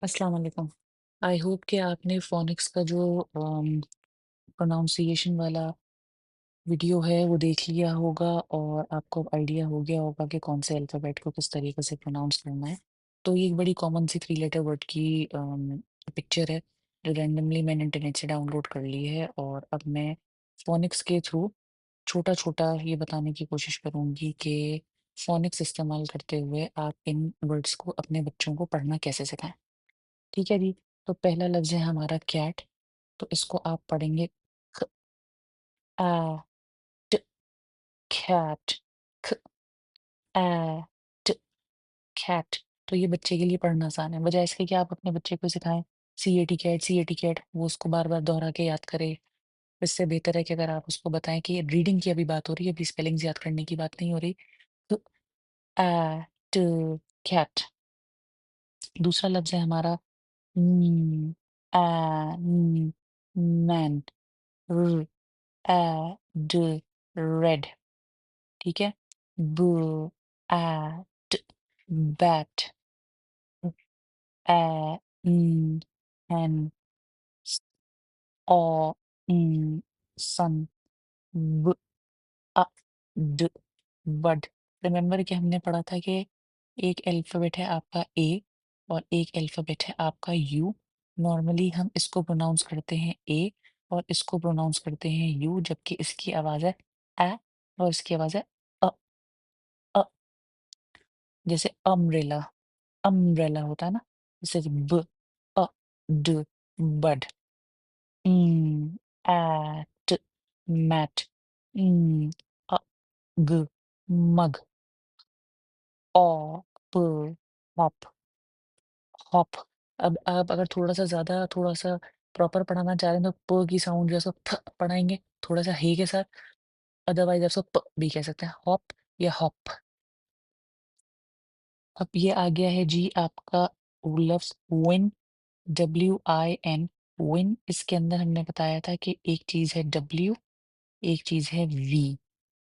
अस्सलाम वालेकुम। I hope कि आपने फ़ोनिक्स का जो प्रोनाउंसिएशन वाला वीडियो है वो देख लिया होगा और आपको आइडिया हो गया होगा कि कौन से अल्फ़ाबेट को किस तरीके से प्रोनाउंस करना है। तो ये एक बड़ी कॉमन सी 3 लेटर वर्ड की पिक्चर है जो रैंडमली मैंने इंटरनेट से डाउनलोड कर ली है और अब मैं फ़ोनिक्स के थ्रू छोटा-छोटा ये बताने की कोशिश करूँगी कि फ़ोनिक्स इस्तेमाल करते हुए आप इन वर्ड्स को अपने बच्चों को पढ़ना कैसे सिखाएँ। ठीक है जी, तो पहला लफ्ज़ है हमारा कैट, तो इसको आप पढ़ेंगे ख आ ट कैट ख आ ट कैट। तो ये बच्चे के लिए पढ़ना आसान है, बजाय इसके कि आप अपने बच्चे को सिखाएँ सी ए टी कैट, वो उसको बार-बार दोहरा के याद करे। इससे बेहतर है कि अगर आप उसको बताएँ कि रीडिंग की अभी बात हो रही है, अभी स्पेलिंग्स याद करने की बात नहीं हो रही। तो आ ट कैट। दूसरा लफ्ज़ है हमारा न आ न मैन र ए ड रेड, ठीक है? ब ए ट बैट, ए न हैन, स ओ न सन, ब अ ड बड। रिमेंबर कि हमने पढ़ा था कि एक अल्फ़ाबेट है आपका ए और एक अल्फ़ाबेट है आपका यू। नॉर्मली हम इसको प्रोनाउंस करते हैं ए और इसको प्रोनाउंस करते हैं यू, जबकि इसकी आवाज़ है ए और इसकी आवाज़ है अ। अ जैसे अम्ब्रेला, अम्ब्रेला होता है ना? जैसे ब अ ड बड। एट मैट, अ ग मग, ओ प हॉप, हॉप। अब आप अगर थोड़ा-सा ज़्यादा थोड़ा-सा प्रॉपर पढ़ाना चाह रहे हैं तो प की साउंड जो है सो थ पढ़ाएँगे, थोड़ा-सा हे के साथ, अदरवाइज़ आप उसको प भी कह सकते हैं, हॉप या हॉप। अब ये आ गया है जी आपका लफ्ज़ विन, WIN, विन। इसके अंदर हमने बताया था कि एक चीज़ है W, एक चीज़ है वी।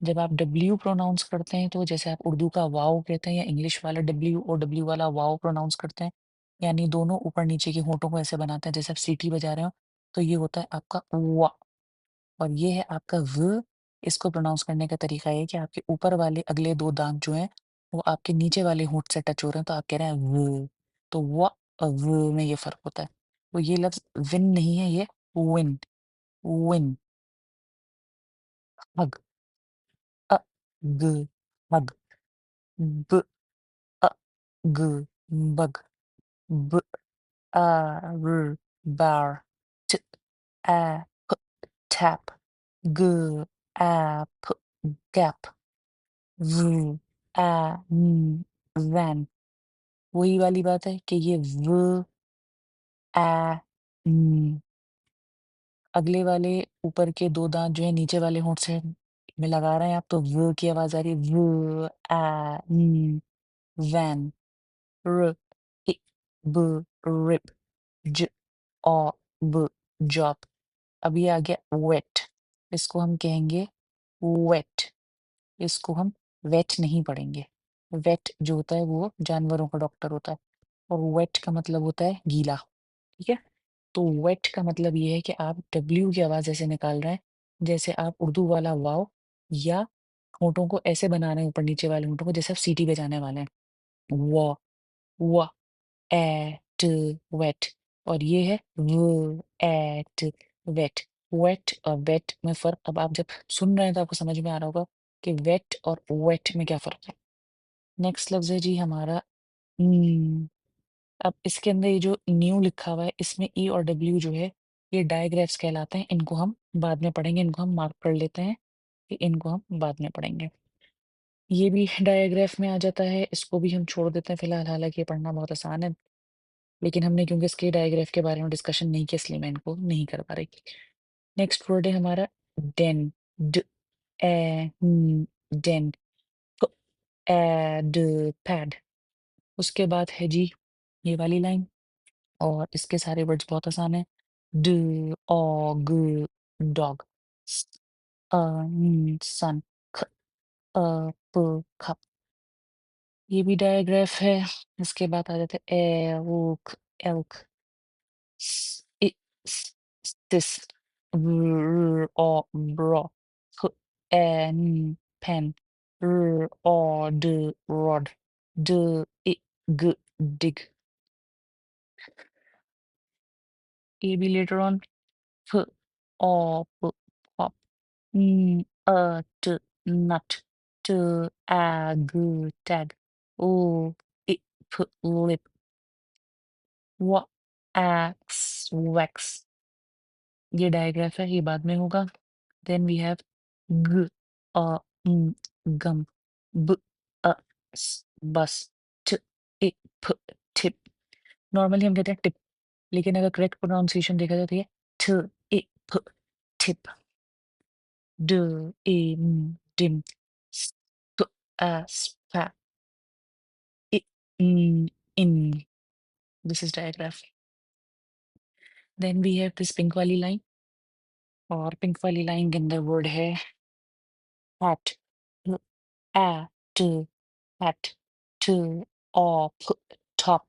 जब आप W प्रोनाउंस करते हैं तो जैसे आप उर्दू का वाओ कहते हैं या इंग्लिश वाला W और W वाला वाओ प्रोनाउंस करते हैं, यानी दोनों ऊपर-नीचे के होंठों को ऐसे बनाते हैं जैसे आप सीटी बजा रहे हो, तो ये होता है आपका वा। और ये है आपका व। इसको प्रोनाउंस करने का तरीका ये है कि आपके ऊपर वाले अगले 2 दाँत जो हैं, वो आपके नीचे वाले होंठ से टच हो रहे हैं, तो आप कह रहे हैं व। तो और व में ये फ़र्क होता है। तो ये लफ्ज़ विन नहीं है, ये विन, विन। हग, अ, ग, हग, ब, अ, ग, बग, ब, आ, र, बार, ट, आ, प, टैप, ग, आ, प, गैप, V वैन। वही वाली बात है कि ये व ए न, अगले वाले ऊपर के 2 दाँत जो है नीचे वाले होंठ से में लगा रहे हैं आप, तो व की आवाज़ आ रही है व ए न, वैन। र इ ब रिप, ज औ ब जॉब। अब ये आ गया वेट। इसको हम कहेंगे वेट। इसको हम वेट नहीं पढ़ेंगे। वेट जो होता है वो जानवरों का डॉक्टर होता है और वेट का मतलब होता है गीला, ठीक है? तो वेट का मतलब ये है कि आप डब्ल्यू की आवाज़ ऐसे निकाल रहे हैं, जैसे आप उर्दू वाला वाव या होठों को ऐसे बना रहे हैं ऊपर-नीचे वाले होठों को जैसे आप सीटी बजाने वाले हैं। व, व, ए, ट, वेट। और ये है व, ए, ट, वेट। वेट और वेट में फ़र्क अब आप जब सुन रहे हैं तो आपको समझ में आ रहा होगा कि वेट और वेट में क्या फ़र्क है। नेक्स्ट लफ्ज़ है जी हमारा अब इसके अंदर ये जो न्यू लिखा हुआ है इसमें ई और डब्ल्यू जो है ये डायग्राफ्स कहलाते हैं। इनको हम बाद में पढ़ेंगे, इनको हम मार्क कर लेते हैं कि इनको हम बाद में पढ़ेंगे। ये भी डायग्राफ में आ जाता है, इसको भी हम छोड़ देते हैं फिलहाल, हालाँकि ये पढ़ना बहुत आसान है, लेकिन हमने क्योंकि इसके डायग्राफ के बारे में डिस्कशन नहीं किया इसलिए मैं इनको नहीं कर पा रही। नेक्स्ट वर्ड है हमारा डेन, ड ए न डेन, प ए ड पैड। उसके बाद है जी ये वाली लाइन और इसके सारे वर्ड्स बहुत आसान हैं। ड, ऑ, ग, डॉग, स, सन, ख, प, कप। ये भी डायग्राफ है। इसके बाद आ जाता है ए, ऊख, elk, s I s sis, o bro, pen, rod, d g dig. Maybe later on, p pop, nut, tag, o lip, wa wax. ये डायग्राफ है, ये बाद में होगा। देन वी हैव ग अ गम, ब अ बस, ट इ फ टिप। नॉर्मली हम कहते हैं टिप, लेकिन अगर करेक्ट प्रोनाउंसिएशन देखा जाए तो ये ठ इ फ टिप, ड डिम, स स्पा, इ in. This is digraph. Then we have this pink वाली लाइन, और पिंक वाली लाइन के अंदर वर्ड है hat, a to hat, to or top,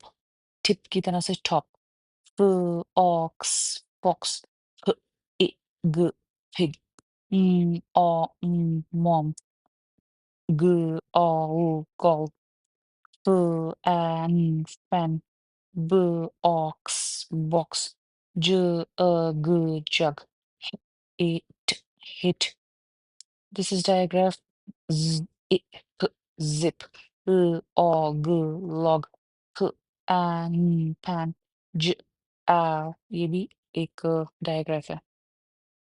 tip की तरह से top, ox fox, p g pig, mom, g gall, fan, b ox box, jug, it hit. This is diagraph. Z, I, p, zip. Log. P, pan. J, ये भी एक digraph है।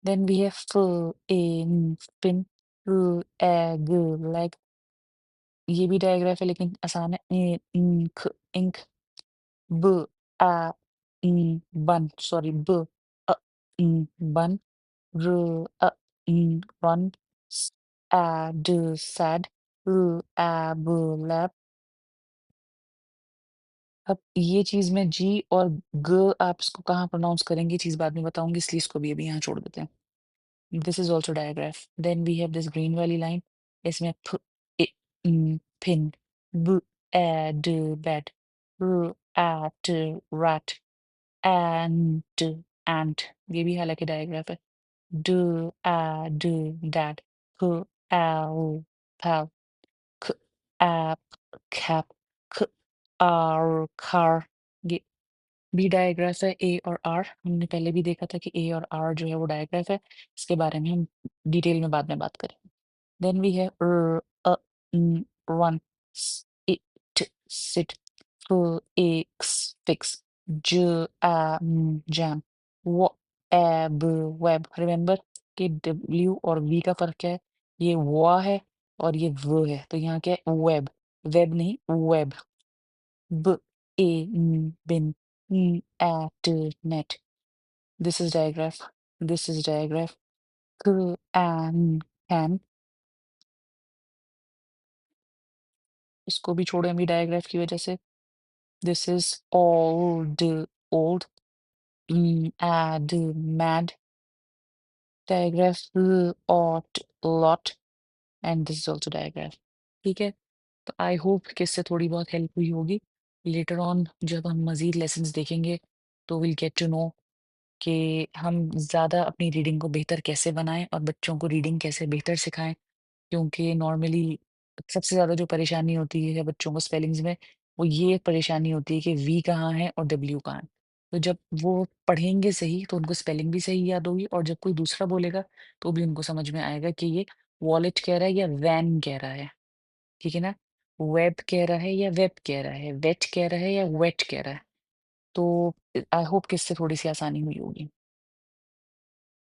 Then we have fin. leg. ये भी digraph है लेकिन आसान है। ink. b, a, bun. Sorry, a, bun. R, run. S, sad. Lab. अब ये चीज़ में जी और ग आप इसको कहाँ प्रोनाउंस करेंगे, ये चीज़ बाद में बताऊँगी, इसलिए इसको भी अभी यहाँ छोड़ देते हैं। This is also digraph. Then we have this green वाली लाइन, इसमें इ, पिन, ड bat, at rat, ant ant. ये भी हालांकि डायग्राफ है। ड डैड, क pal, k cap, k car। ये बी डायग्राफ है, ए और आर। हमने पहले भी देखा था कि ए और आर जो है वो डायग्राफ है। इसके बारे में हम डिटेल में बाद में बात करेंगे। Then we have run, sit, fix, jam, web, web. Remember कि डब्ल्यू और वी का फर्क क्या है, ये वा है और ये वो है, तो यहाँ क्या है, वेब, वेब नहीं, web. B A bin, at net. This is diagraph. This is diagraph. K can. इसको भी छोड़े अभी डायग्राफ की वजह से। This is old. Add mad. Diagraph ought lot. And this is also diagraph. ठीक है, तो आई होप कि इससे थोड़ी बहुत हेल्प हुई होगी। लेटर ऑन जब हम मजीद लेसन्स देखेंगे तो विल गेट टू नो कि हम ज़्यादा अपनी रीडिंग को बेहतर कैसे बनाएं और बच्चों को रीडिंग कैसे बेहतर सिखाएं, क्योंकि नॉर्मली सबसे ज़्यादा जो परेशानी होती है बच्चों को स्पेलिंग्स में, वो ये परेशानी होती है कि वी कहाँ है और डब्ल्यू कहाँ है। तो जब वो पढ़ेंगे सही तो उनको स्पेलिंग भी सही याद होगी, और जब कोई दूसरा बोलेगा तो भी उनको समझ में आएगा कि ये वॉलेट कह रहा है या वैन कह रहा है। ठीक है ना, वेब कह रहा है या वेब कह रहा है, वेट कह रहा है या वेट कह रहा है। तो आई होप कि इससे थोड़ी सी आसानी हुई होगी।